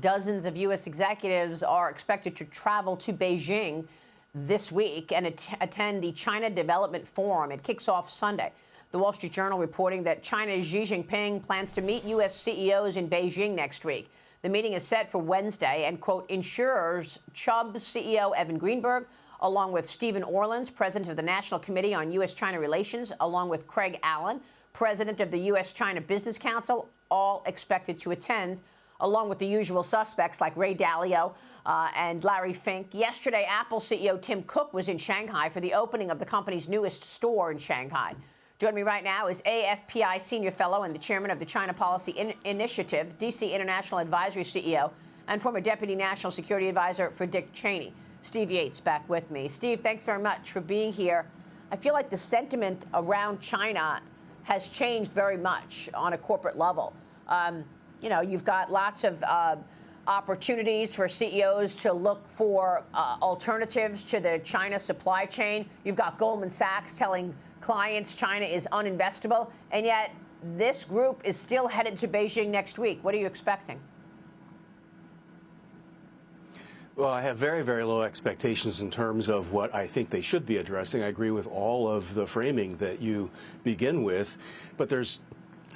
dozens of U.S. executives are expected to travel to Beijing this week and attend the China Development Forum. It kicks off Sunday. The Wall Street Journal reporting that China's Xi Jinping plans to meet U.S. CEOs in Beijing next week. The meeting is set for Wednesday and, quote, ensures Chubb CEO Evan Greenberg, along with Stephen Orlins, president of the National Committee on U.S.-China Relations, along with Craig Allen, president of the U.S.-China Business Council, all expected to attend, along with the usual suspects like Ray Dalio and Larry Fink. Yesterday, Apple CEO Tim Cook was in Shanghai for the opening of the company's newest store in Shanghai. Joining me right now is AFPI Senior Fellow and the Chairman of the China Policy Initiative, DC International Advisory CEO, and former Deputy National Security Advisor for Dick Cheney, Steve Yates, back with me. Steve, thanks very much for being here. I feel like the sentiment around China has changed very much on a corporate level. You've got lots of opportunities for CEOs to look for alternatives to the China supply chain. You've got Goldman Sachs telling clients China is uninvestable, and yet this group is still headed to Beijing next week. What are you expecting? Well, I have very, very low expectations in terms of what I think they should be addressing. I agree with all of the framing that you begin with, but there's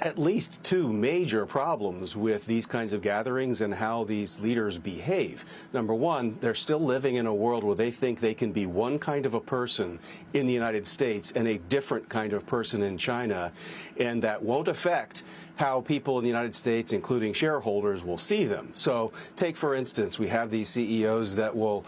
at least two major problems with these kinds of gatherings and how these leaders behave. Number one, they're still living in a world where they think they can be one kind of a person in the United States and a different kind of person in China, and that won't affect how people in the United States, including shareholders, will see them. So take, for instance, we have these CEOs that will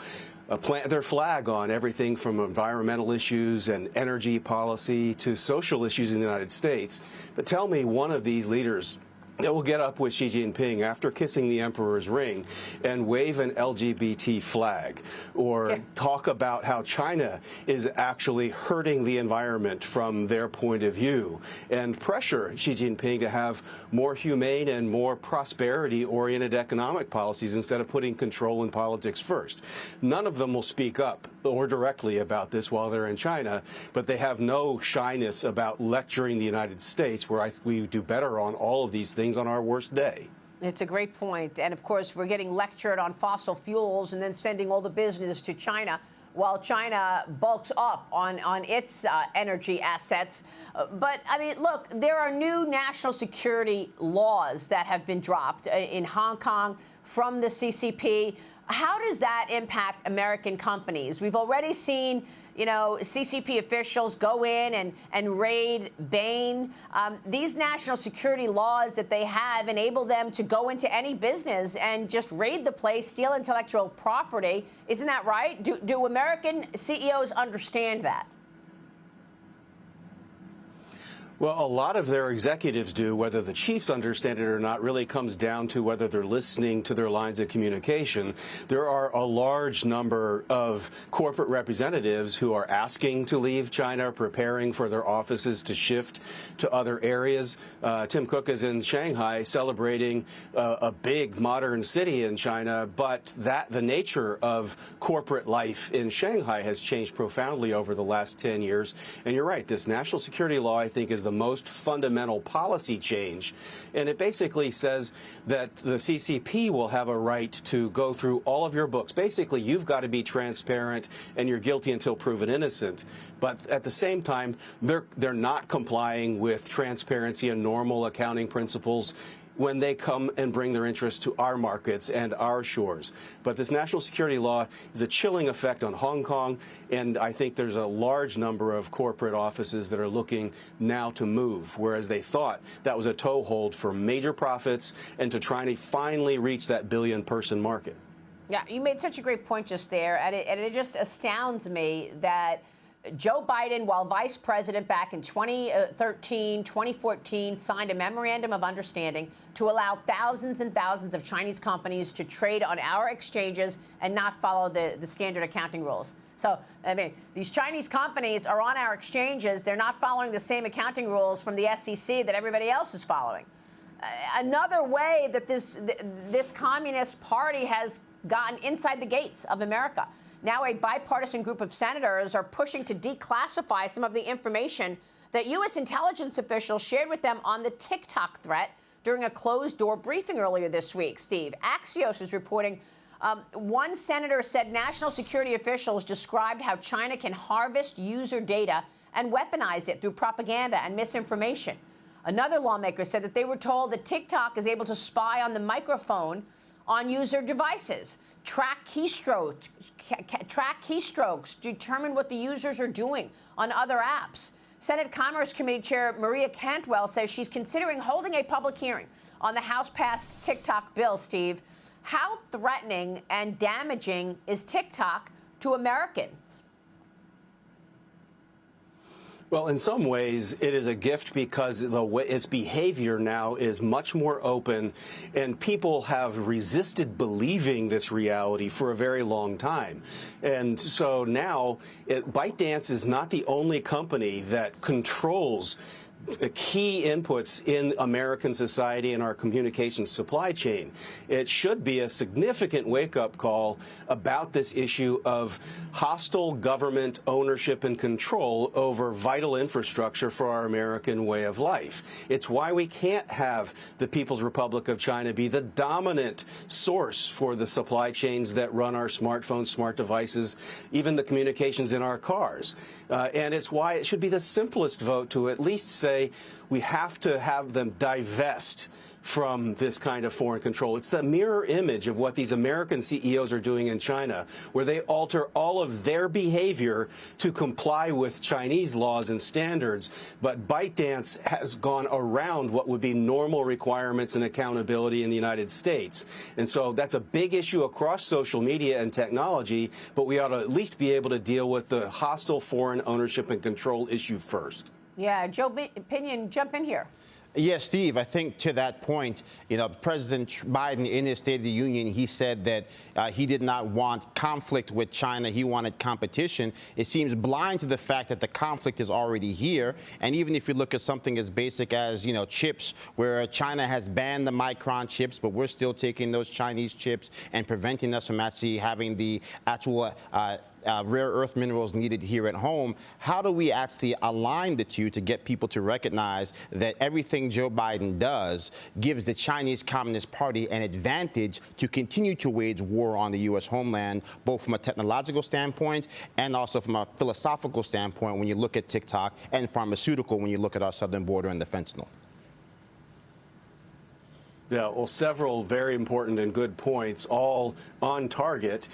plant their flag on everything from environmental issues and energy policy to social issues in the United States. But tell me one of these leaders that will get up with Xi Jinping after kissing the emperor's ring and wave an LGBT flag or talk about how China is actually hurting the environment from their point of view and pressure Xi Jinping to have more humane and more prosperity-oriented economic policies instead of putting control in politics first. None of them will speak up or directly about this while they're in China, but they have no shyness about lecturing the United States, where we do better on all of these things on our worst day. It's a great point. And of course, we're getting lectured on fossil fuels and then sending all the business to China while China bulks up on its energy assets. But I mean, look, there are new national security laws that have been dropped in Hong Kong from the CCP. How does that impact American companies? We've already seen, CCP officials go in and raid Bain. These national security laws that they have enable them to go into any business and just raid the place, steal intellectual property. Isn't that right? Do American CEOs understand that? Well, a lot of their executives do. Whether the chiefs understand it or not really comes down to whether they're listening to their lines of communication. There are a large number of corporate representatives who are asking to leave China, preparing for their offices to shift to other areas. Tim Cook is in Shanghai celebrating a big modern city in China, but the nature of corporate life in Shanghai has changed profoundly over the last 10 years. And you're right, this national security law, I think, is the most fundamental policy change. And it basically says that the CCP will have a right to go through all of your books. Basically, you've got to be transparent and you're guilty until proven innocent. But at the same time, they're not complying with transparency and normal accounting principles when they come and bring their interests to our markets and our shores. But this national security law is a chilling effect on Hong Kong, and I think there's a large number of corporate offices that are looking now to move, whereas they thought that was a toehold for major profits and to try to finally reach that billion-person market. Yeah, you made such a great point just there, and it just astounds me that Joe Biden, while vice president back in 2013, 2014, signed a memorandum of understanding to allow thousands and thousands of Chinese companies to trade on our exchanges and not follow the standard accounting rules. So, I mean, these Chinese companies are on our exchanges. They're not following the same accounting rules from the SEC that everybody else is following. Another way that this Communist Party has gotten inside the gates of America. Now a bipartisan group of senators are pushing to declassify some of the information that U.S. intelligence officials shared with them on the TikTok threat during a closed-door briefing earlier this week, Steve. Axios is reporting one senator said national security officials described how China can harvest user data and weaponize it through propaganda and misinformation. Another lawmaker said that they were told that TikTok is able to spy on the microphone on user devices, track keystrokes, determine what the users are doing on other apps. Senate Commerce Committee Chair Maria Cantwell says she's considering holding a public hearing on the House-passed TikTok bill, Steve. How threatening and damaging is TikTok to Americans? Well, in some ways, it is a gift because its behavior now is much more open, and people have resisted believing this reality for a very long time. And so now, ByteDance is not the only company that controls key inputs in American society and our communications supply chain. It should be a significant wake-up call about this issue of hostile government ownership and control over vital infrastructure for our American way of life. It's why we can't have the People's Republic of China be the dominant source for the supply chains that run our smartphones, smart devices, even the communications in our cars. And it's why it should be the simplest vote to at least say we have to have them divest from this kind of foreign control. It's the mirror image of what these American CEOs are doing in China, where they alter all of their behavior to comply with Chinese laws and standards. But ByteDance has gone around what would be normal requirements and accountability in the United States. And so that's a big issue across social media and technology, but we ought to at least be able to deal with the hostile foreign ownership and control issue first. Yeah, Joe Pinion, jump in here. Yes, Steve, I think to that point, President Biden in his State of the Union, he said that he did not want conflict with China. He wanted competition. It seems blind to the fact that the conflict is already here. And even if you look at something as basic as, chips, where China has banned the Micron chips, but we're still taking those Chinese chips and preventing us from actually having the actual rare earth minerals needed here at home. How do we actually align the two to get people to recognize that everything Joe Biden does gives the Chinese Communist Party an advantage to continue to wage war on the U.S. homeland, both from a technological standpoint and also from a philosophical standpoint when you look at TikTok, and pharmaceutical when you look at our southern border and the fentanyl? Yeah, well, several very important and good points, all on target.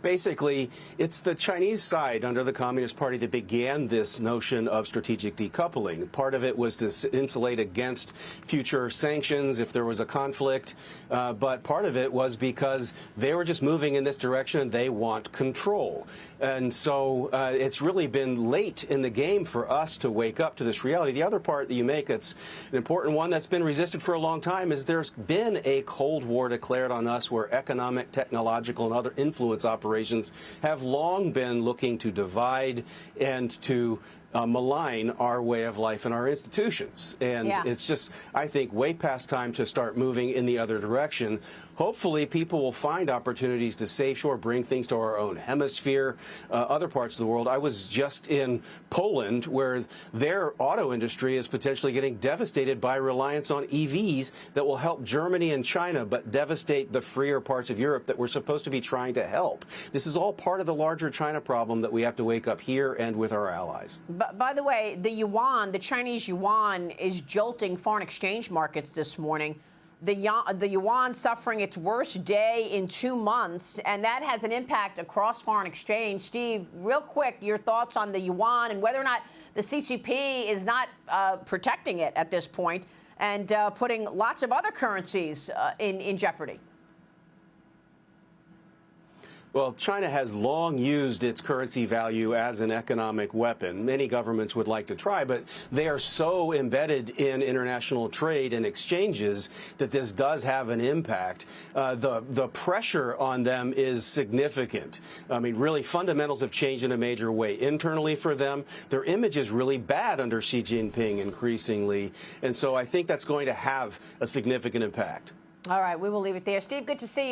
Basically, it's the Chinese side under the Communist Party that began this notion of strategic decoupling. Part of it was to insulate against future sanctions if there was a conflict, but part of it was because they were just moving in this direction and they want control. And so it's really been late in the game for us to wake up to this reality. The other part that you make that's an important one that's been resisted for a long time is there's been a Cold War declared on us where economic, technological, and other influence operations have long been looking to divide and to malign our way of life and our institutions. And it's just, I think, way past time to start moving in the other direction. Hopefully, people will find opportunities to save shore, bring things to our own hemisphere, other parts of the world. I was just in Poland, where their auto industry is potentially getting devastated by reliance on EVs that will help Germany and China, but devastate the freer parts of Europe that we're supposed to be trying to help. This is all part of the larger China problem that we have to wake up here and with our allies. By the way, the yuan, the Chinese yuan, is jolting foreign exchange markets this morning. The yuan suffering its worst day in 2 months, and that has an impact across foreign exchange. Steve, real quick, your thoughts on the yuan and whether or not the CCP is not protecting it at this point and putting lots of other currencies in jeopardy. Well, China has long used its currency value as an economic weapon. Many governments would like to try, but they are so embedded in international trade and exchanges that this does have an impact. The pressure on them is significant. I mean, really, fundamentals have changed in a major way internally for them. Their image is really bad under Xi Jinping increasingly, and so I think that's going to have a significant impact. All right, we will leave it there. Steve, good to see you.